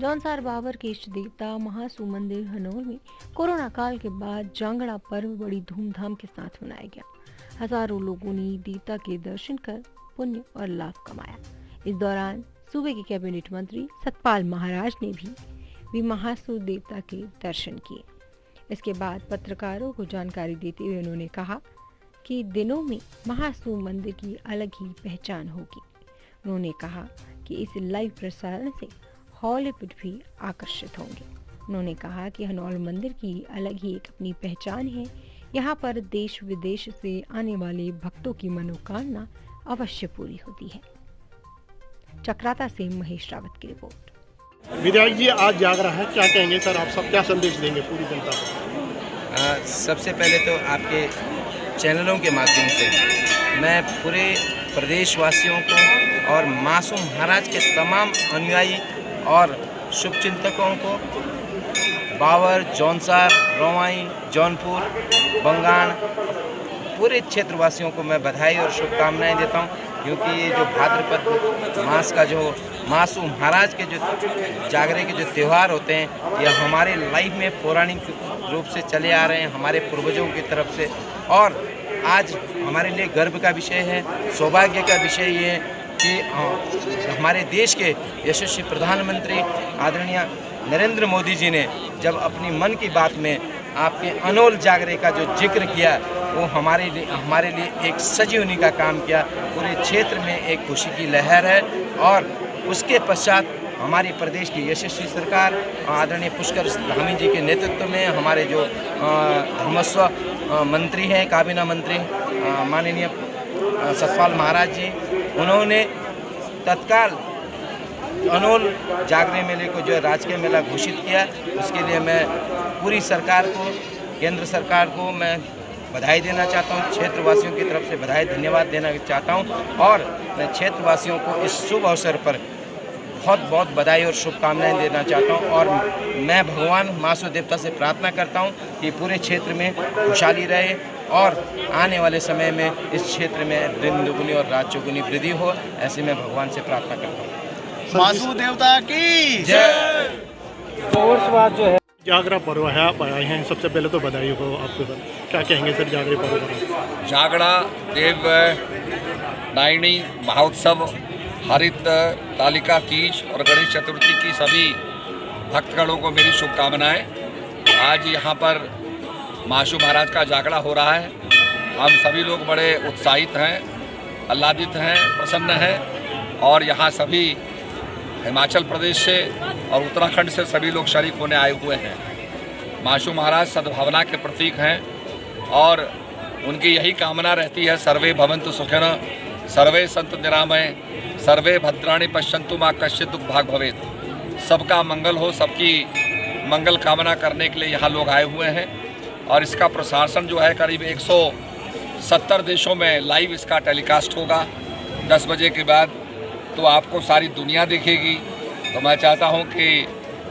जौनसार बाबर के इष्ट देवता महासू मंदिर हनोल में कोरोना काल के बाद जांगड़ा पर्व बड़ी धूमधाम के साथ मनाया गया। हजारों लोगों ने देवता के दर्शन कर पुण्य और लाभ कमाया। इस दौरान सूबे के कैबिनेट मंत्री सतपाल महाराज ने भी महासू देवता के दर्शन किए। इसके बाद पत्रकारों को जानकारी देते हुए उन्होंने कहा कि दिनों में महासू मंदिर की अलग ही पहचान होगी। उन्होंने कहा कि इस लाइव प्रसारण से हॉलीवुड भी आकर्षित होंगे। उन्होंने कहा कि हनौल मंदिर की अलग ही एक अपनी पहचान है। यहाँ पर देश विदेश से आने वाले भक्तों की मनोकामना अवश्य पूरी होती है। चक्राता से महेश रावत की रिपोर्ट। विधायक जी, आज जागरण है, क्या कहेंगे सर? आप सब क्या संदेश देंगे पूरी जनता को? सबसे पहले तो आपके चैनलों के माध्यम से मैं पूरे प्रदेशवासियों को और मासूम महाराज के तमाम अनुयायी और शुभचिंतकों को बावर, जौनसार, रोवाई, जौनपुर, बंगाण पूरे क्षेत्रवासियों को मैं बधाई और शुभकामनाएं देता हूं, क्योंकि ये जो भाद्रपद मास का जो मासूम महाराज के जो जागरे के जो त्यौहार होते हैं, यह हमारे लाइफ में पौराणिक रूप से चले आ रहे हैं, हमारे पूर्वजों की तरफ से। और आज हमारे लिए गर्व का विषय है, सौभाग्य का विषय ये है कि हमारे देश के यशस्वी प्रधानमंत्री आदरणीय नरेंद्र मोदी जी ने जब अपनी मन की बात में आपके अनोल जागरे का जो जिक्र किया, वो हमारे लिए एक संजीवनी का काम किया। पूरे क्षेत्र में एक खुशी की लहर है। और उसके पश्चात हमारी प्रदेश की यशस्वी सरकार आदरणीय पुष्कर धामी जी के नेतृत्व में हमारे जो धर्मस्व मंत्री हैं, काबीना मंत्री माननीय सतपाल महाराज जी, उन्होंने तत्काल अनोल जागरे मेले को जो राजकीय मेला घोषित किया। उसके लिए मैं पूरी सरकार को, केंद्र सरकार को मैं बधाई देना चाहता हूं, क्षेत्रवासियों की तरफ से बधाई धन्यवाद देना चाहता हूं। और मैं क्षेत्रवासियों को इस शुभ अवसर पर बहुत बहुत बधाई और शुभकामनाएं देना चाहता हूं। और मैं भगवान महासू देवता से प्रार्थना करता हूं कि पूरे क्षेत्र में खुशहाली रहे और आने वाले समय में इस क्षेत्र में दिन दुगुनी और रात चौगुनी वृद्धि हो, ऐसे मैं भगवान से प्रार्थना करता हूँ। महासू देवता की जय। जो है जागरा पर्व है, आप आए हैं, सबसे पहले तो बधाई हो आपको सर। क्या कहेंगे सर जागरे पर्व पर? जागड़ा देव नायणी महोत्सव, हरित तालिका तीज और गणेश चतुर्थी की सभी भक्तगणों को मेरी शुभकामनाएं। आज यहाँ पर महासू महाराज का जागड़ा हो रहा है। हम सभी लोग बड़े उत्साहित हैं, आह्लादित हैं, प्रसन्न हैं। और यहाँ सभी हिमाचल प्रदेश से और उत्तराखंड से सभी लोग शरीक होने आए हुए हैं। महासू महाराज सद्भावना के प्रतीक हैं और उनकी यही कामना रहती है, सर्वे भवन्तु सुखिनः, सर्वे सन्तु निरामय, सर्वे भद्राणि पश्यन्तु मा कश्चित् दुःख भाग् भवेत्। सबका मंगल हो, सबकी मंगल कामना करने के लिए यहाँ लोग आए हुए हैं। और इसका प्रशासन जो है करीब 170 देशों में लाइव इसका टेलीकास्ट होगा 10 बजे के बाद, तो आपको सारी दुनिया देखेगी। तो मैं चाहता हूं कि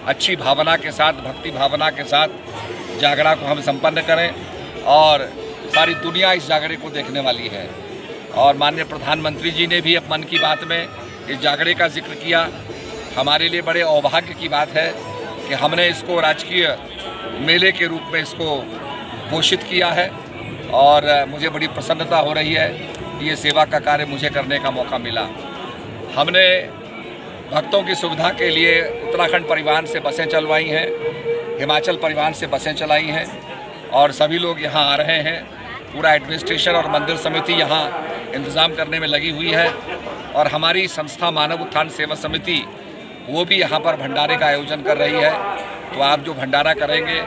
अच्छी भावना के साथ, भक्ति भावना के साथ जागरा को हम संपन्न करें और सारी दुनिया इस जागरे को देखने वाली है। और माननीय प्रधानमंत्री जी ने भी अब मन की बात में इस जागरे का जिक्र किया। हमारे लिए बड़े सौभाग्य की बात है कि हमने इसको राजकीय मेले के रूप में इसको घोषित किया है। और मुझे बड़ी प्रसन्नता हो रही है कि ये सेवा का कार्य मुझे करने का मौका मिला। हमने भक्तों की सुविधा के लिए उत्तराखंड परिवहन से बसें चलवाई हैं, हिमाचल परिवहन से बसें चलाई हैं और सभी लोग यहाँ आ रहे हैं। पूरा एडमिनिस्ट्रेशन और मंदिर समिति यहाँ इंतज़ाम करने में लगी हुई है। और हमारी संस्था मानव उत्थान सेवा समिति वो भी यहाँ पर भंडारे का आयोजन कर रही है। तो आप जो भंडारा करेंगे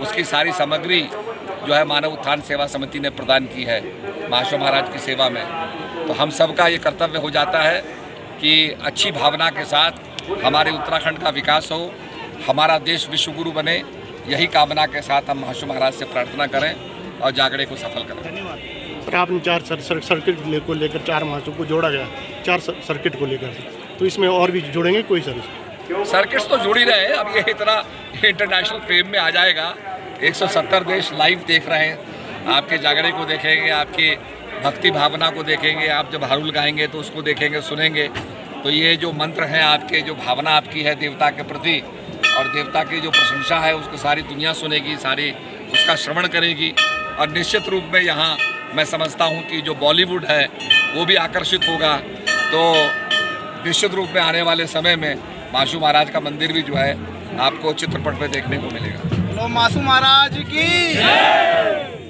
उसकी सारी सामग्री जो है मानव उत्थान सेवा समिति ने प्रदान की है महासू महाराज की सेवा में। तो हम सबका ये कर्तव्य हो जाता है कि अच्छी भावना के साथ हमारे उत्तराखंड का विकास हो, हमारा देश विश्वगुरु बने, यही कामना के साथ हम महासू महाराज से प्रार्थना करें और जागरे को सफल करें। धन्यवाद। आपने 4 सर्किट को लेकर 4 महासू को जोड़ा गया, 4 सर्किट को लेकर, तो इसमें और भी जोड़ेंगे कोई सर्किट्स तो जोड़ ही रहे हैं। अब ये इतना इंटरनेशनल फेम में आ जाएगा। 170 देश लाइव देख रहे हैं, आपके जागरे को देखेंगे, आपके भक्ति भावना को देखेंगे। आप जब हारुल गाएंगे तो उसको देखेंगे, सुनेंगे। तो ये जो मंत्र हैं आपके, जो भावना आपकी है देवता के प्रति और देवता की जो प्रशंसा है उसको सारी दुनिया सुनेगी, सारी उसका श्रवण करेगी। और निश्चित रूप में यहाँ मैं समझता हूँ कि जो बॉलीवुड है वो भी आकर्षित होगा। तो निश्चित रूप में आने वाले समय में माशू महाराज का मंदिर भी जो है आपको चित्रपट में देखने को मिलेगा। बोलो माशू महाराज की जय।